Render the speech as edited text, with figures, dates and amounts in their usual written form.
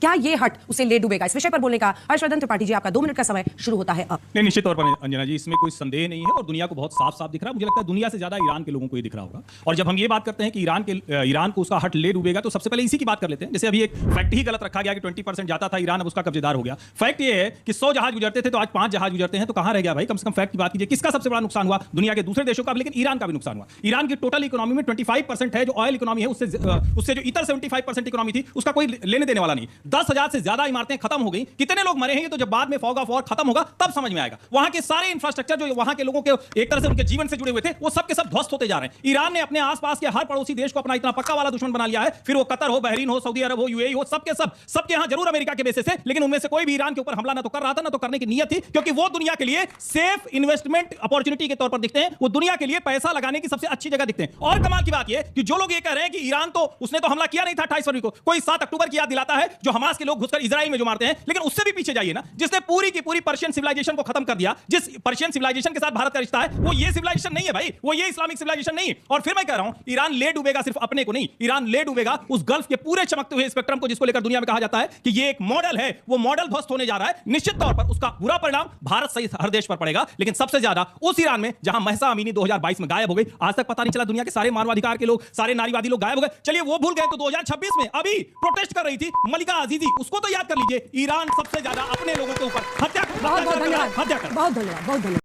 क्या ये हट उसे ले डूबेगा? इस विषय पर बोलने का हर्षवर्धन त्रिपाठी जी, आपका 2 मिनट का समय शुरू होता है अब। नहीं, निश्चित तौर पर अंजना जी, इसमें कोई संदेह नहीं है और दुनिया को बहुत साफ साफ दिख रहा है। मुझे लगता है दुनिया से ज्यादा ईरान के लोगों को ये दिख रहा होगा। और जब हम ये बात करते हैं कि ईरान को उसका हट ले डूबेगा, तो सबसे पहले इसी की बात कर लेते हैं। जैसे अभी एक फैक्ट ही गलत रखा गया कि 20% जाता था ईरान, अब उसका कब्जेदार हो गया। फैक्ट ये है कि 100 जहाज गुजरते थे तो आज 5 जहाज गुजरते हैं, तो कहां रह गया भाई? कम से कम फैक्ट की बात कीजिए। किसका सबसे बड़ा नुकसान हुआ? दुनिया के दूसरे देशों का, लेकिन ईरान का भी नुकसान हुआ। ईरान की टोटल इकोनॉमी में 25% है जो ऑयल इकोनॉमी है, उससे जो इतर 75% इकोनॉमी थी उसका कोई लेने देने वाला नहीं। 10,000 से ज्यादा इमारतें खत्म हो गई। कितने लोग मरे हैं, तो जब बाद में फॉग ऑफ वॉर खत्म होगा तब समझ में आएगा। वहां के सारे इंफ्रास्ट्रक्चर जो वहां के लोगों के एक तरह से उनके जीवन से जुड़े हुए थे, वो सब के सब ध्वस्त होते जा रहे हैं। ईरान ने अपने आसपास के हर पड़ोसी देश को अपना इतना पक्का वाला दुश्मन बना लिया है, फिर वो कतर हो, बहरीन हो, सऊदी अरब हो, यूएई हो, सबके सबके यहां जरूर अमेरिका के बेसिस है, लेकिन उनमें से कोई भी ईरान के ऊपर हमला ना तो कर रहा था ना तो करने की नीयत थी, क्योंकि वो दुनिया के लिए सेफ इन्वेस्टमेंट अपॉर्चुनिटी के तौर पर दिखते हैं। वो दुनिया के लिए पैसा लगाने की सबसे अच्छी जगह दिखते हैं। और कमाल की बात यह कि जो लोग ये कह रहे हैं कि ईरान तो उसने तो हमला किया नहीं था 28 फरवरी को, कोई 7 अक्टूबर की याद दिलाता है जो हमास के लोग घुसकर इजराइल में जो मारते हैं। लेकिन उससे भी पीछे जाइए ना, जिसने पूरी की पूरी पर्शियन सिविलाइजेशन को खत्म कर दिया, जिस पर्शियन सिविलाइजेशन के साथ भारत का रिश्ता है, वो ये सिविलाइजेशन नहीं है भाई, वो ये इस्लामिक सिविलाइजेशन नहीं है। और फिर मैं कह रहा हूं, ईरान ले डूबेगा सिर्फ अपने को नहीं, ईरान ले डूबेगा उस गल्फ के पूरे चमकते हुए स्पेक्ट्रम को, जिसको लेकर दुनिया में कहा जाता है कि ये एक मॉडल है। वो मॉडल ध्वस्त होने जा रहा है। निश्चित तौर पर उसका बुरा परिणाम भारत सहित हर देश पर पड़ेगा, लेकिन सबसे ज्यादा उस ईरान में जहां महसा अमीनी 2022 में गायब हो गई। आज तक पता नहीं चला, दुनिया के सारे मानवाधिकार के लोग, सारे नारीवादी लोग गायब हो गए। चलिए वो भूल गए, तो 2026 में अभी प्रोटेस्ट कर रही थी मलिका अजीजी, उसको तो याद कर लीजिए। ईरान सबसे ज्यादा अपने लोगों के ऊपर हत्या बहुत धन्यवाद।